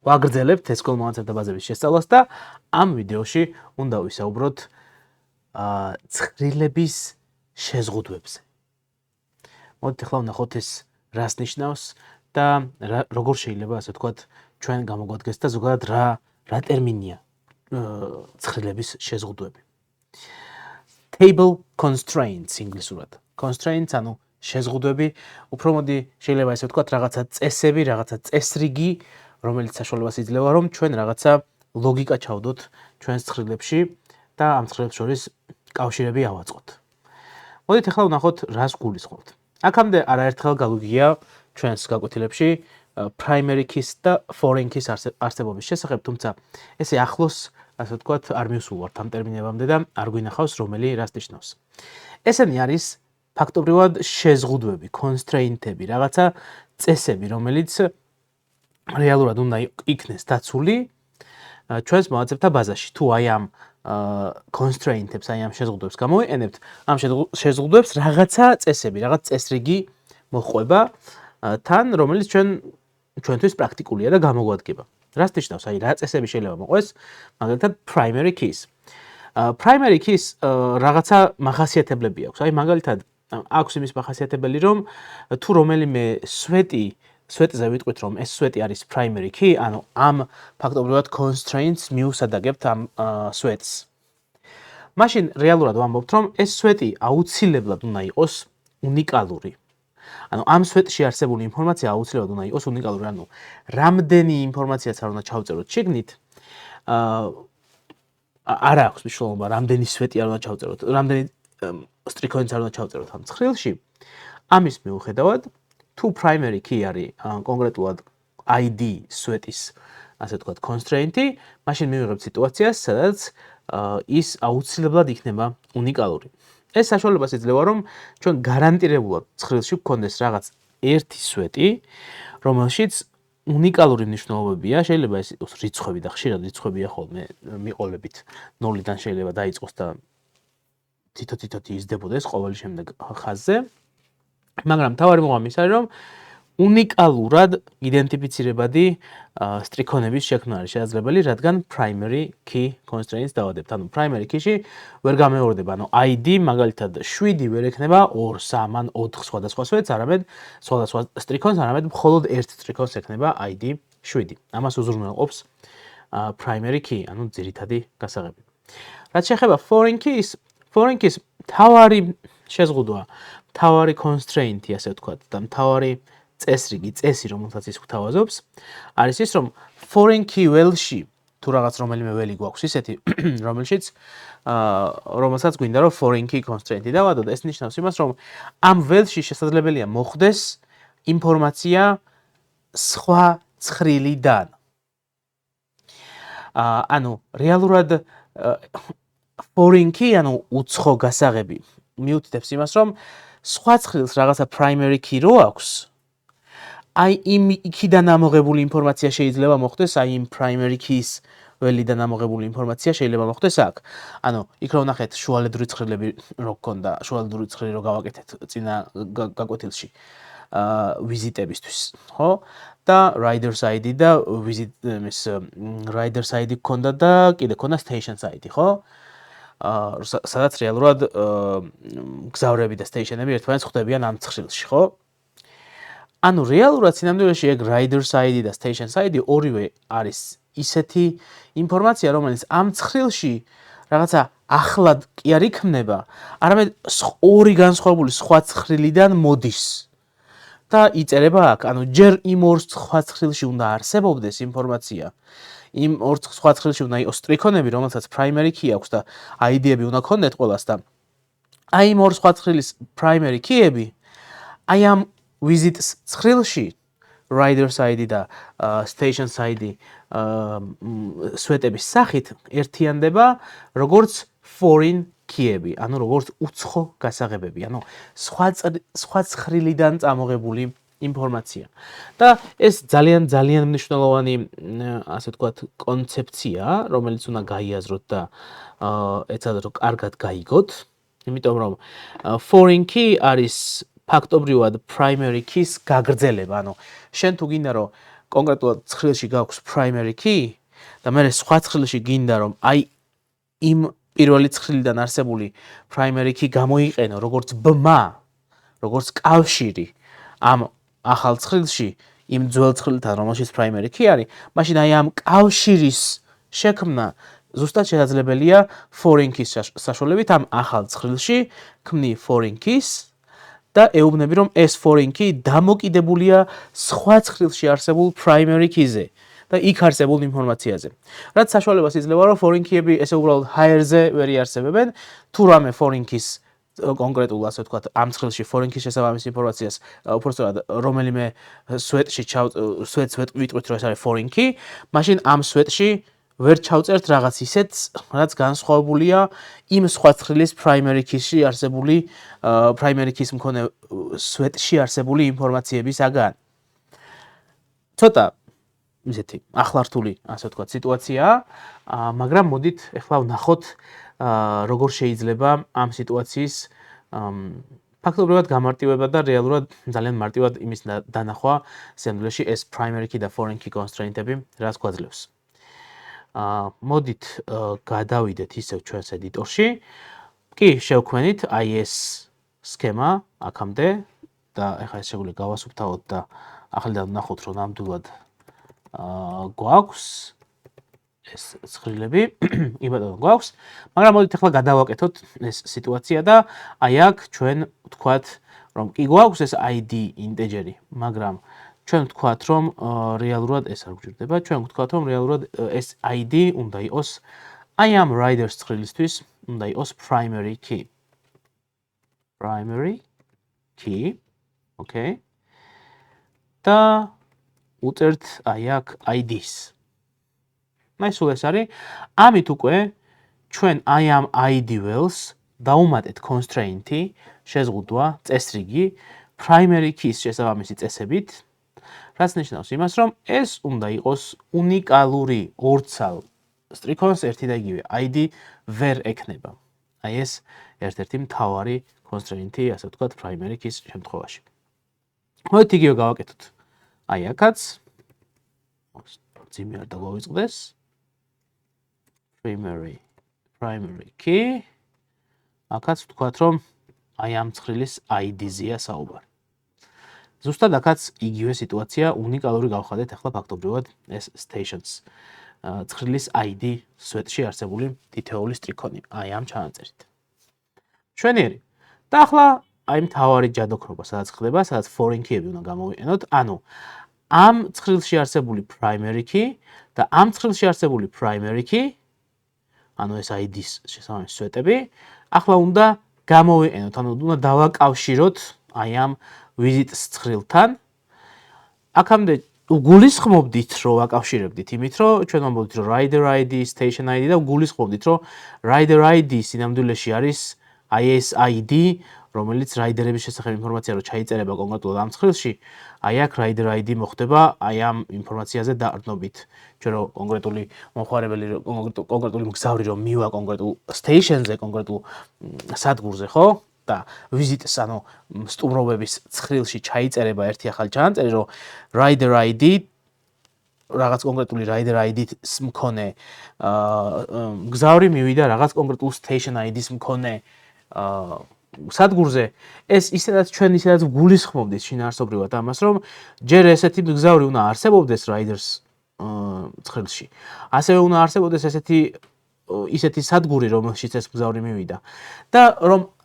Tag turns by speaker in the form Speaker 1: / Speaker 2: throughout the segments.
Speaker 1: ვაგრძელებთ SQL მონაცემთა ბაზების შესწავლას და ამ ვიდეოში უნდა ვისაუბროთ ცხრილების შეზღუდვებზე. მოდით ახლა ვნახოთ ეს რას ნიშნავს და როგორ შეიძლება ასე ვთქვათ ჩვენ გამოგვადგეს და ზოგადად რა ტერმინია ცხრილების შეზღუდვები. Table constraints ინგლისურად. Constraints ანუ შეზღუდვები, უფრო მოდი შეიძლება ესე ვთქვათ რაღაცა წესები, რაღაცა წესრიგი, რომელიც საშუალებას იძლევა რომ ჩვენ რაღაცა ლოგიკა ჩავდოთ ჩვენს ცხრილებში და ამ ცხრილებს შორის კავშირები ავაწყოთ. მოდით ახლა ვნახოთ რას გულისხმობთ. აქამდე არაერთხელ გაგვიგია ჩვენს გაკვეთილებში primary keys და foreign keys არსებობის შესახებ, თუმცა ესე ახლოს ასე ვთქვათ არ მივსულვართ ამ ტერმინებამდე და არ გვინახავს რომელი რას ნიშნავს. ესენი არის ფაქტობრივად შეზღუდვები, constraint-ები, რაღაცა წესები, რომელიც რეალურად უნდა იქნეს დაცული ჩვენს მონაცემთა ბაზაში. თუ აი ამ constraint-ებს, აი ამ შეზღუდვებს გამოვიყენებთ, ამ შეზღუდვებს რაღაცა წესები, რაღაც წესრიგი მოჰყვება თან, რომელიც ჩვენთვის პრაქტიკულია და გამოგვადგება. რას ნიშნავს? აი რა წესები შეიძლება მოყვეს, მაგალითად primary keys. Primary keys რაღაცა მახასიათებლები აქვს. აი მაგალითად აქვს იმის მახასიათებელი, რომ თუ რომელიმე სვეტზე ვიტყვით, რომ ეს სვეტი არის primary key, ანუ ამ ფაქტობრივად constraints მიუსადაგებთ ამ სვეტს. მაშინ რეალურად ვამბობთ, რომ ეს სვეტი აუცილებლად უნდა იყოს უნიკალური. ანუ ამ სვეტში არსებული ინფორმაცია აუცილებლად უნდა იყოს უნიკალური, ანუ რამდენი ინფორმაციაც არ უნდა ჩავწეროთ შიგნით, არ აქვს მნიშვნელობა, რამდენი სვეტი არ უნდა ჩავწეროთ, რამდენი სტრიქონიც არ უნდა ჩავწეროთ ამ ცხრილში. ამის მიუხედავად, თუ primary key არის კონკრეტულად ID სვეტის, ასე ვთქვათ, constraint-ი, მაშინ მივიღებთ სიტუაციას, სადაც ის აუცილებლად იქნება უნიკალური. ეს საშუალებას იძლევა, რომ ჩვენ გარანტირებულად ცხრილში გვქონდეს რაღაც ერთი სვეტი, რომელშიც უნიკალური მნიშვნელობებია, შეიძლება ეს იყოს რიცხვები და ხშირად რიცხვებია ხოლმე მიყოლებით 0-დან შეიძლება დაიწყოს და თითო-თითო იზრდებოდეს ყოველი შემდეგ ხაზზე. მაგრამ მთავარი მოღამი ის არის, რომ უნიკალურად იდენტიფიცირებადი სტრიქონების შექმნა არის შესაძლებელი, რადგან primary key constraints დავადებთ. ანუ primary key-ში ვერ გამეორდება, ანუ ID მაგალითად 7 ვერ ექნება 2, 3, ან 4 სხვადასხვა სვეტს, არამედ სხვადასხვა სტრიქონს, არამედ მხოლოდ ერთ სტრიქონს ექნება ID 7. ამას უზრუნველყოფს primary key, ანუ ძირითადი გასაღები. რაც შეეხება foreign keys მთავარი შეზღუდვა, მთავარი constraint-ი, ასე ვთქვათ, და მთავარი წესი, რომელსაც ის გვთავაზობს, არის ის, რომ foreign key well-ში თუ რაღაც რომელიმე ველი გვაქვს ისეთი, რომელსაც გვინდა რომ foreign key constraint-ი დავადოთ, ეს ნიშნავს იმას, რომ ამ well-ში შესაძლებელია მოხდეს ინფორმაცია სხვა ცხრილიდან. ანუ რეალურად foreign key, ანუ უცხო გასაღები მიუთითებს იმას, რომ სხვა ცხრილს რაღაცა primary key რო აქვს, აი იქიდან ამოღებული ინფორმაცია შეიძლება მოხდეს, აი იმ primary keys ველიდან ამოღებული ინფორმაცია შეიძლება მოხდეს აქ. ანუ იქ რო ვნახეთ შუალედური ცხრილები რო გქონდა, შუალედური ცხრილი რო გავაკეთეთ წინა გაკვეთილში ვიზიტებისთვის, ხო? და riders ID და riders ID გქონდა და კიდე გქონდა stations ID, ხო? სადაც რეალურად გზავრები და სტეიშენები ერთმანეთს ხვდებიან ამ ცხრილში, ხო? ანუ რეალურად სინამდვილეში ეგ riders ID და stations ID ორივე არის ისეთი ინფორმაცია, რომელიც ამ ცხრილში რაღაცა ახლად კი არ იქმნება, არამედ ორი განსხვავებული სხვა ცხრილიდან მოდის და იწერება აქ. ანუ ჯერ იმ ორ სხვა ცხრილში უნდა არსებობდეს ინფორმაცია, იმ ორ სხვა ცხრილში უნდა იყოს სტრიქონები, რომელსაც primary key აქვს და ID-ები უნდა ქონდეთ ყველას და აი იმ ორ სხვა ცხრილის primary key-ები აი ამ visits ცხრილში riders ID და stations ID სვეტების სახით ერთიანდება როგორც foreign key-ები, ანუ როგორც უცხო გასაღებები, ანუ სხვა ცხრილიდან წამოღებული ინფორმაცია. და ეს ძალიან მნიშვნელოვანი, ასე ვთქვათ, კონცეფცია, რომელიც უნდა გაიაზროთ და ეცადოთ რომ კარგად გაიგოთ, იმიტომ რომ foreign key არის ფაქტობრივად primary keys გაგრძელება, ანუ შენ თუ გინდა რომ კონკრეტულად ცხრილში გაქვს primary key და მე სხვა ცხრილში გინდა რომ აი იმ პირველი ცხრილიდან არსებული primary key გამოიყენო როგორც ბმა, როგორც კავშირი ამ ახალ ცხრილში იმ ძველ ცხრილთან, რომელშიც primary key არის, მაშინ აი ამ კავშირის შექმნა ზუსტად შესაძლებელია foreign keys საშუალებით ამ ახალ ცხრილში ქმნი foreign keys და ეუბნები რომ ეს foreign key დამოკიდებულია სხვა ცხრილში არსებულ primary key-ზე და იქ არსებულ ინფორმაციაზე. რაც საშუალებას იძლევა რომ foreign key-ები ესე უბრალოდ higher-ზე ვერ იარსებებენ, თუ რამე foreign keys კონკრეტულ ასე ვთქვათ ამ ცხრილში foreign keys შესაბამის ინფორმაციას უბრალოდ რომელიმე სვეტს ვიტყვით რომ ეს არის foreign key, მაშინ ამ სვეტში ვერ ჩავწერთ რაღაც ისეთს, რაც განსხვავებულია იმ სხვა ცხრილის primary key-ში არსებული primary keys მქონე სვეტში არსებული ინფორმაციებისაგან. ცოტა ისეთი ახლართული ასე ვთქვათ სიტუაციაა, მაგრამ მოდით ახლა ვნახოთ როგორ შეიძლება ამ სიტუაციის ფაქტობრივად გამარტივება და რეალურად ძალიან მარტივად იმის დანახვა სინამდვილეში ეს primary key და foreign key constraint-ები რაც გვაძლევს. მოდით გადავიდეთ ისევ ჩვენს ედიტორში. კი, შევქმნით აი ეს სქემა აქამდე და ეხლა ეს შეგვიძლია გავასუფთავოთ და ახლიდან ვნახოთ რომ ნამდვილად გვაქვს ეს ცხრილები, კი ბატონო გვაქვს, მაგრამ მოდით ახლა გადავაკეთოთ ეს სიტუაცია და აი აქ ჩვენ ვთქვათ რომ კი გვაქვს ეს ID ინტეჯერი, მაგრამ ჩვენ ვთქვათ რომ რეალურად ეს არ გვჭირდება, ჩვენ ვთქვათ რომ რეალურად ეს ID უნდა იყოს აი ამ riders ცხრილისთვის უნდა იყოს primary key. Primary key, okay. და უწერთ აი აქ ID-ს. აი სულ ეს არის. ამით უკვე ჩვენ აი ამ ID ველს დავუმატეთ constraint-ი, შეზღუდვა, წესრიგი primary keys შესაბამისი წესებით, რაც ნიშნავს იმას, რომ ეს უნდა იყოს უნიკალური ორცალ სტრიქონს ერთი და იგივე ID ვერ ექნება. აი ეს ერთ-ერთი მთავარი constraint-ი, ასე ვთქვათ, primary keys შემთხვევაში. მოდით იგივე გავაკეთოთ. აი აქაც ძიმე არ დაგვავიწყდეს. primary key. აქაც ვთქვათ, რომ აი ამ ცხრილის ID-ზეა საუბარი. ზუსტად აქაც იგივე სიტუაცია უნიკალური გავხადეთ ახლა ფაქტობრივად ეს stations. ცხრილის ID სვეტში არსებული თითოეული სტრიქონი აი ამ ჩანაწერით. მშვენიერი. და ახლა აი მთავარი ჯადოქრობა სადაც ხდება, სადაც foreign key-ები უნდა გამოვიყენოთ. ანუ ამ ცხრილში არსებული primary key და ამ ცხრილში არსებული primary key, ანუ ეს ID-ს შესაბამისი სვეტები, ახლა უნდა გამოვიყენოთ, ანუ უნდა დავაკავშიროთ აი ამ visit ცხრილთან. აქამდე გულისხმობდით რომ ვაკავშირებდით იმით, რომ ჩვენ ვამბობთ რომ rider ID, station ID და გულისხმობდით რომ rider ID სინამდვილეში არის აი ეს ID, რომელიც rider-ების შესახებ ინფორმაცია რო ჩაიწერება კონკრეტულად ამ ცხრილში, აი აქ rider ID მოხდება აი ამ ინფორმაციაზე დაყრდნობით. ჩვენ რო კონკრეტული მომხმარებელი კონკრეტული მგზავრი რომ მივა კონკრეტულ station-ზე, კონკრეტულ სადგურზე, ხო? და visit-ს, ანუ სტუმრობების ცხრილში ჩაიწერება ერთი ახალი ჩანაწერი, რომ rider ID რაღაც კონკრეტული rider ID-ს მქონე მგზავრი მივიდა რაღაც კონკრეტულ station ID-ს მქონე სადგურზე, ეს ისედაც ჩვენ ისედაც გულისხმობდით შინაარსობრივად ამას, რომ ჯერ ესეთი მგზავრი უნდა არსებობდეს riders ცხრილში. ასევე უნდა არსებობდეს ისეთი სადგური, რომელშიც ეს მგზავრი მივიდა. და რომ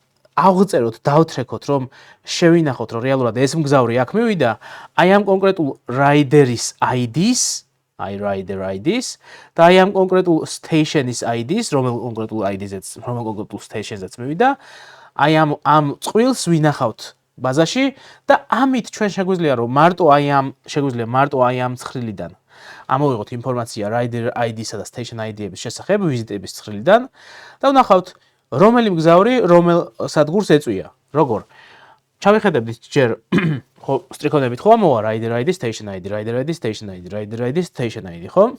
Speaker 1: ავღწეროთ, დავთრეკოთ, რომ შევინახოთ, რომ რეალურად ეს მგზავრი აქ მივიდა, აი ამ კონკრეტულ rider-ის ID-ს, აი rider ID-ს და აი ამ კონკრეტულ station-ის ID-ს, რომელ კონკრეტულ ID-ზეც, რომელ კონკრეტულ station-ზეც მივიდა, აი ამ წყვილს ვინახავთ ბაზაში და ამით ჩვენ შეგვიძლია რომ მარტო აი ამ ცხრილიდან ამოვიღოთ ინფორმაცია rider ID-სა და station ID-ების შესახებ ვიზიტების ცხრილიდან და ვნახავთ რომელი მგზავრი რომელ სადგურს ეწვია. როგორ? ჩავიხედებდით ჯერ ხო სტრიქონებით ხო ამოვა rider ID, station ID, rider ID, station ID, rider ID, station ID, ხო?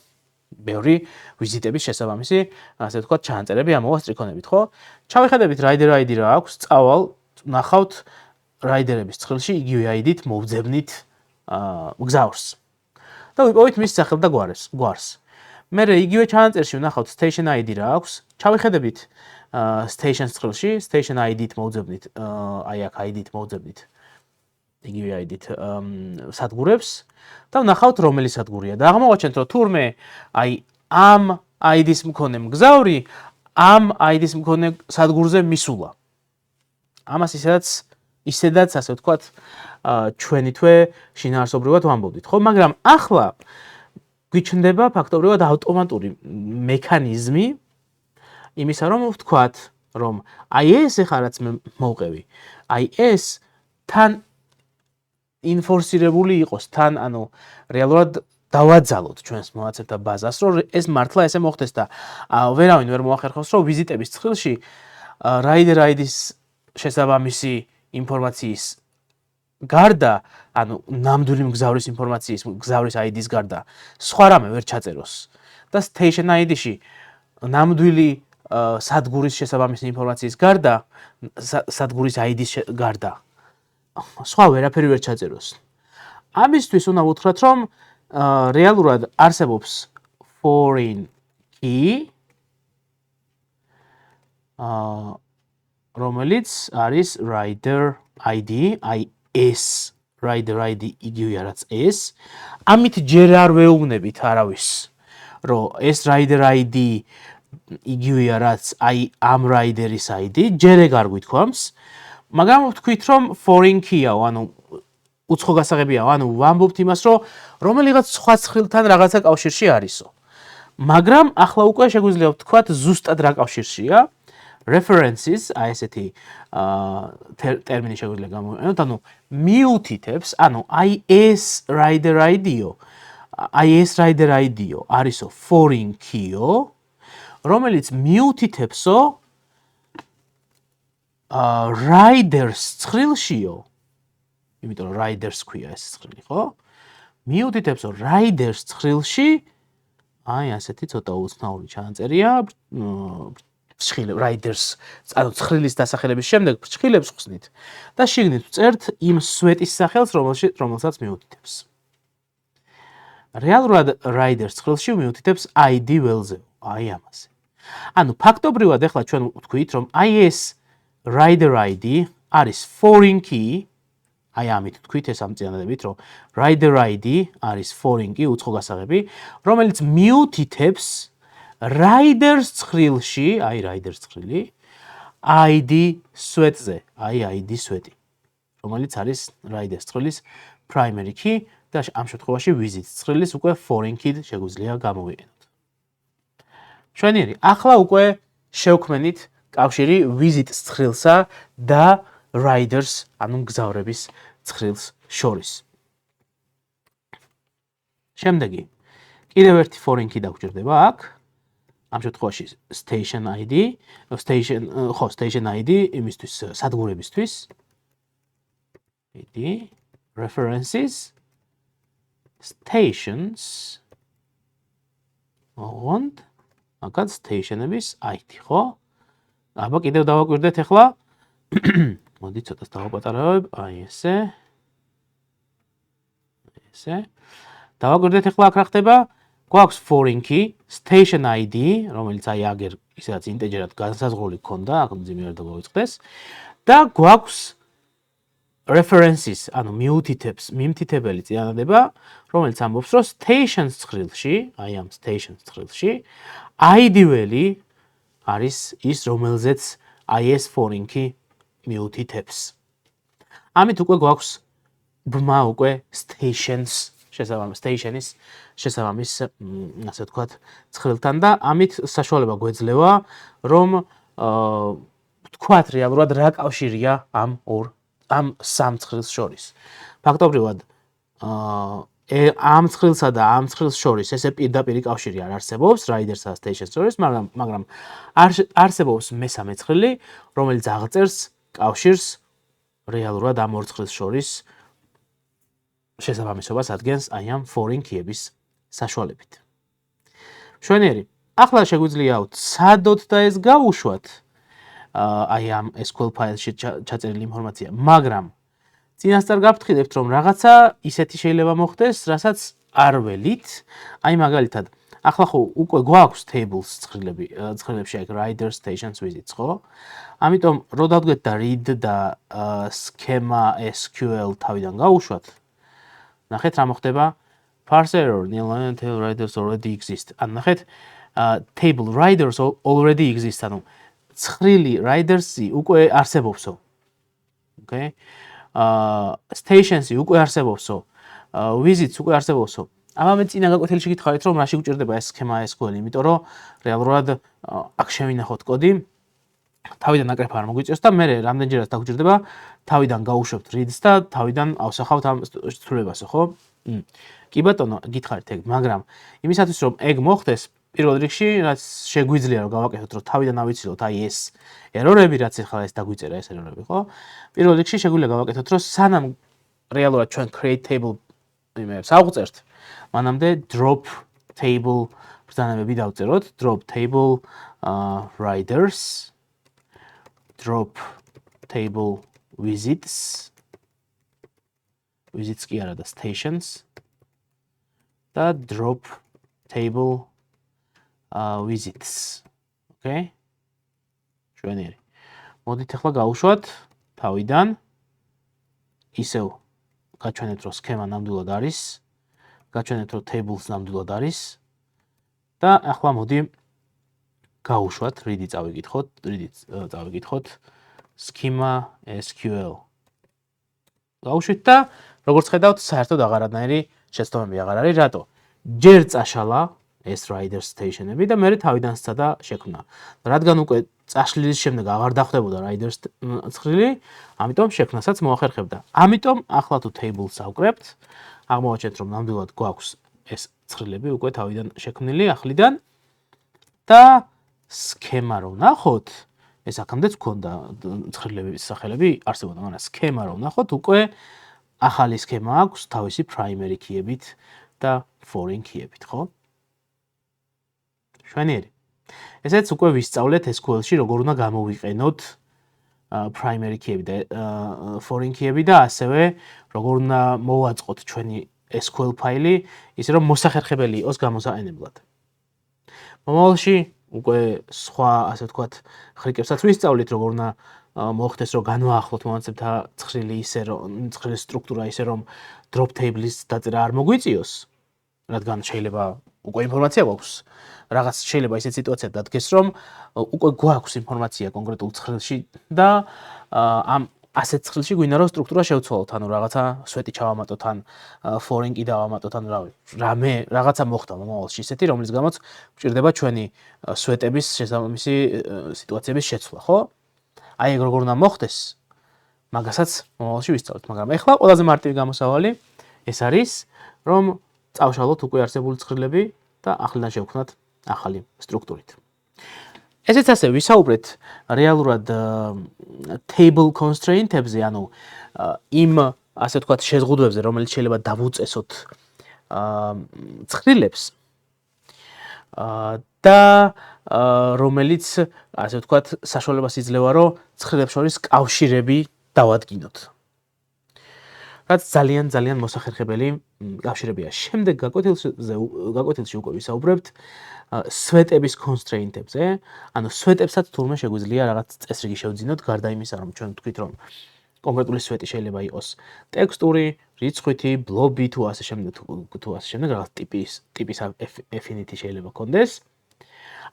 Speaker 1: ბევრი ვიზიტების შესაბამისი, ასე ვთქვათ, ჩანაწერები ამოვა სტრიქონებით, ხო? ჩავიხედებით rider ID რა აქვს, წავალ, ვნახავთ rider-ების ცხრილში იგივე ID-ით მოვძებნით მგზავრს. და ვიპოვით მის სახელ და გვარს. მე იგივე ჩანაწერში ვნახავთ station ID რა აქვს. ჩავიხედებით station-ს წყილში, station ID-ით მოვძებნით, აი აქ ID-ით მოვძებნით. იგივე ID-ით სადგურებს და ვნახავთ რომელი სადგურია და აღმოვაჩენთ რომ თურმე აი ამ ID-ს მქონე მგზავრი ამ ID-ს მქონე სადგურზე მისულა. ამას ისედაც ასე ვთქვათ ჩვენი თვე შინაარსობრივად ვამბობდით, ხო? მაგრამ ახლა გვიჩნდება ფაქტობრივად ავტომატური მექანიზმი იმისა, რომ ვთქვათ, რომ აი ეს ახლა რაც მე მოვყევი, აი ეს თან ინფორსირებული იყოს, თან ანუ რეალურად დავაძალოთ ჩვენს მონაცემთა ბაზას, რომ ეს მართლა ესე მოხდეს და ვერავინ ვერ მოახერხოს, რომ ვიზიტების წყილში rider ID-ს შესაბამისი ინფორმაციის გარდა, ანუ ნამდვილი მგზავრის ინფორმაციის, მგზავრის ID-ს გარდა, სხვა რამე ვერ ჩაწეროს და station ID-ში ნამდვილი სადგურის შესაბამისი ინფორმაციის გარდა, სადგურის ID-ს გარდა, სხვა ვერაფერი ვერ ჩაწეროს. ამისთვის უნდა ვუთხრათ, რომ რეალურად არსებობს foreign key, რომელიც არის rider ID, აი ეს rider ID იგივეა რაც ეს. ამით ჯერ არ ვეუბნებით არავის, რომ ეს rider ID იგივეა რაც აი ამ rider-ის ID, ჯერ ეგ არ გვითქვამს, მაგრამ ვთქვით, რომ foreign key-აო, ანუ უცხო გასაღებიაო, ანუ ვამბობთ იმას, რომ რომელიღაც სხვა ცხრილთან რაღაცა კავშირში არისო. მაგრამ ახლა უკვე შეგვიძლია ვთქვათ ზუსტად რა კავშირშია. References, აი ესეთი ტერმინი შეგვიძლია გამოვიყენოთ, ანუ მიუთითებს, ანუ აი ეს rider ID-ო, აი ეს rider ID-ო არისო foreign key-ო, რომელიც მიუთითებსო riders ცხრილშიო, იმიტომ რომ riders ქვია ეს ცხრილი, ხო? მიუთითებსო riders ცხრილში, აი ასეთი ცოტა უცნაური ჩანაწერია, riders, ანუ ცხრილის დასახელების შემდეგ ფრჩხილებს ხსნით და შიგნით ვწერთ იმ სვეტის სახელს, რომელსაც მიუთითებს. რეალურად riders ცხრილში მიუთითებს ID ველზე, აი ამაზე. ანუ ფაქტობრივად ახლა ჩვენ ვთქვით, რომ აი ეს rider ID არის foreign key, აი ამით ვთქვით ეს ამწიანადებით, რომ rider ID არის foreign key, უცხო გასაღები, რომელიც მიუთითებს riders ცხრილში, აი riders ცხრილი, ID სვეტზე, აი ID სვეტი, რომელიც არის riders ცხრილის primary key და ამ შემთხვევაში visit ცხრილის უკვე foreign key შეგვიძლია გამოვიყენოთ. მშვენიერი, ახლა უკვე შევქმნით კავშირი visit ცხრილსა და riders, ანუ მგზავრების ცხრილს შორის. შემდეგი, კიდევ ერთი foreign key დაგვჭირდება აქ. ამ შემთხვევაში station ID, station ID იმისთვის სადგურებისთვის. ID, references, stations, and მაგათ station-ების ID, ხო? აბა კიდევ დავაკვირდეთ ახლა. მოდი ცოტას დავაპატარავებ, აი ესე. ესე. დავაკვირდეთ ახლა აქ რა ხდება? გვაქვს foreign key, station ID, რომელიც აი აგერ ისედაც ინტეჯერად განსაზღვრული გქონდა, აქ მძიმე არ დავიწყდეს და გვაქვს references, ანუ მიმთითებელი წინადადება, რომელიც ამბობს, რომ stations ცხრილში, აი ამ stations ცხრილში, ID-ველი არის ის, რომელზეც აი ეს foreign key მიუთითებს. ამით უკვე გვაქვს ბმა უკვე stations stationის შესაბამის, ასე ვთქვათ, ცხრილთან და ამით საშუალება გვეძლევა, რომ ვთქვათ რეალურად რა კავშირია ამ სამ ცხრილს შორის. ფაქტობრივად ამ ცხრილსა და ამ ცხრილს შორის ესე პირდაპირი კავშირი არ არსებობს riders-სა და stations შორის, მაგრამ არსებობს მესამე ცხრილი, რომელიც აღწერს კავშირს რეალურად ამ ორ ცხრილს შორის შესაბამისობას ადგენს აი ამ foreign key-ების საშუალებით. მშვენიერი, ახლა შეგვიძლია ვცადოთ და ეს გავუშვათ აი ამ SQL ფაილში ჩაწერილი ინფორმაცია, მაგრამ წინასწარ გავფრთხილებთ, რომ რაღაცა ისეთი შეიძლება მოხდეს, რასაც არ ველით. აი მაგალითად, ახლა ხო უკვე გვაქვს tables ცხრილებში აქ rider stations visits, ხო? ამიტომ რო დავდგეთ და read და schema SQL თავიდან გავუშვათ, ნახეთ რა მოხდება. Parse error, nil table riders already exist. ან ნახეთ, table riders already exist, ანუ ცხრილი riders-ი უკვე არსებობსო. Okay? Stations-ი უკვე არსებობსო. Visits უკვე არსებობსო. ამავე წინა გაკვეთილში გითხარით, რომ რაში გვჭირდება ეს schema SQL, იმიტომ რომ რეალურად აქ შევინახოთ კოდი, თავიდან ნაკრეფა არ მოგვიწევს და მე რამდენჯერაც დაგვჭირდება, თავიდან გავუშვებთ reads და თავიდან ავსახავთ ამ ცვლილებასო, ხო? კი ბატონო, გითხარით ეგ, მაგრამ იმისათვის რომ ეგ მოხდეს, პირველ რიგში რაც შეგვიძლია რომ გავაკეთოთ, რომ თავიდან ავიცილოთ აი ეს ერორები, რაც ახლა ეს დაგვიწერა ეს ერორები, ხო? პირველ რიგში შეგვიძლია გავაკეთოთ, რომ სანამ რეალურად ჩვენ create table იმებს ავწერთ, მანამდე drop table ბრძანებები დავწეროთ, drop table riders, drop table visits კი არა და stations და drop table visits. Okay? შვენიერი. მოდით ახლა გავუშვათ თავიდან ისევ გაჩვენეთ რომ schema ნამდვილად არის, გაჩვენეთ რომ tables ნამდვილად არის და ახლა მოდი გავუშვათ read-ი წავიკითხოთ schema SQL. გავუშვით და როგორც ხედავთ, საერთოდ აღარანაირი შეცდომები აღარ არის, რატო? ჯერ წაშალა ეს rider station-ები და მე თავიდან სცადა შექმნა. რადგან უკვე წაშლილის შემდეგ აღარ დახვდებოდა rider ცხრილი, ამიტომ შექმნასაც მოახერხებდა. ამიტომ ახლა თუ tables ავკრებთ, აღმოვაჩენთ რომ ნამდვილად გვაქვს ეს ცხრილები უკვე თავიდან შექმნილი ახლიდან და schema რო ვნახოთ, ეს აქამდეც გქონდა ცხრილების სახელები არსებობდა, მაგრამ schema რო ვნახოთ, უკვე ახალი schema აქვს თავისი primary key-ებით და foreign key-ებით, ხო? შვენიერი. ესეც უკვე ვისწავლეთ SQL-ში როგორ უნდა გამოვიყენოთ primary key-ები და foreign key-ები და ასევე როგორ უნდა მოვაწყოთ ჩვენი SQL ფაილი, ისე რომ მოსახერხებელი იყოს გამოსაყენებლად. მომავალში უკვე სხვა, ასე ვთქვათ, ხრიკებსაც ვისწავლით, როგორ უნდა მოხდეს, რომ განვაახლოთ მომაცემთა ცხრილის სტრუქტურა ისე რომ drop table-ის დაწერა არ მოგვიწიოს, რადგან შეიძლება უკვე ინფორმაცია გვაქვს. რაღაც შეიძლება ისეთ სიტუაცია დადგეს, რომ უკვე გვაქვს ინფორმაცია კონკრეტულ ცხრილში და ამ ასეთ ცხრილში გვინდა რომ სტრუქტურა შევცვალოთ, ანუ რაღაცა სვეტი ჩავამატოთ, ან foreign key დავამატოთ, ან რამე რაღაცა მოხდა მომავალში ისეთი, რომლის გამოც გვჭირდება ჩვენი სვეტების შესაბამისი სიტუაციების შეცვლა, ხო? აი ეგ როგორ უნდა მოხდეს, მაგასაც მომავალში ვისწავლოთ, მაგრამ ეხლა ყველაზე მარტივი გამოსავალი ეს არის, რომ წავშალოთ უკვე არსებული ცხრილები და ახლიდან შევქმნათ ახალი სტრუქტურით. ესეც ასე ვისაუბრეთ რეალურად table constraint-ებზე, ანუ იმ ასე ვთქვათ შეზღუდვებზე, რომელიც შეიძლება დავუწესოთ ცხრილებს და რომელიც ასე ვთქვათ საშუალებას იძლევა, რომ ცხრილებს შორის კავშირები დავადგინოთ. რაც ძალიან მოსახერხებელი კავშირებია. შემდეგ გაკვეთილში უკვე ვისაუბრებთ სვეტების constraint-ებზე, ანუ სვეტებსაც თურმე შეგვიძლია რაღაც წესრიგი შევძინოთ, გარდა იმისა, რომ ჩვენ ვთქვით, რომ კონკრეტული სვეტი შეიძლება იყოს ტექსტური, რიცხვითი, ბლობი თუ ასე შემდეგ, რაღაც ტიპის affinity შეიძლება გქონდეს.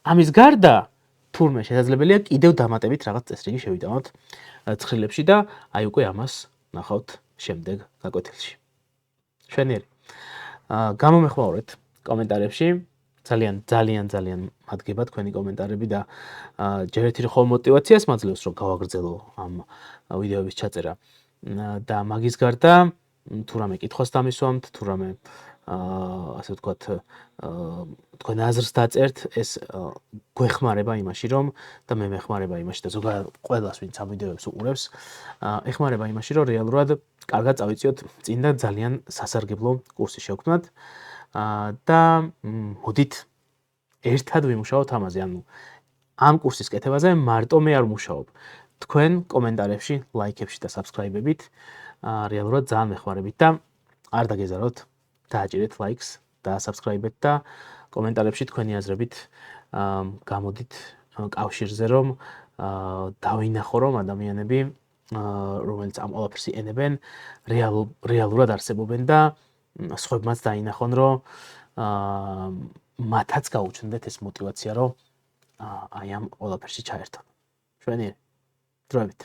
Speaker 1: ამის გარდა თურმე შესაძლებელია კიდევ დამატებით რაღაც წესრიგი შევიტანოთ ცხრილებში და აი უკვე ამას ნახავთ შემდეგ გაკვეთილში. შვენიერი. გამომეხმაურეთ კომენტარებში. ძალიან მადლობა თქვენი კომენტარები და ჯერ ერთი ხო мотивაციას მაძლევს რომ გავაგრძელო ამ ვიდეოების ჩაწერა. და მაგის გარდა თუ რამე კითხვას დამისვამთ, თუ რამე ასე ვთქვათ თქვენ აზრს დაწერთ, ეს გვეხმარება იმაში რომ და მე მეხმარება იმაში და ზოგადად ყველას ვინც ამ ვიდეოებს უყურებს, ეხმარება იმაში რომ რეალურად კარგად წავიწიოთ წინ და ძალიან სასარგებლო კურსი შევქმნათ. და მოდით ერთად ვიმუშაოთ ამაზე, ანუ ამ კურსის კეთებაზე მარტო მე არ ვმუშაობ. თქვენ კომენტარებში, ლაიქებში და subscribe-ებით რეალურად ძალიან მეხმარებით და არ დაგეზაროთ დააჭირეთ ლაიქს და subscribe-ეთ და კომენტარებში თქვენი აზრებით გამოდით კავშირზე რომ დავინახო რომ ადამიანები რომელიც ამ ყველაფერს იყენებენ რეალურად არსებობენ და სხვებმაც დაინახონ რომ მათაც გაუჩნდეთ ეს мотиваცია რომ აი ამ ყველაფერში ჩაერთონ. ჩვენი დროებით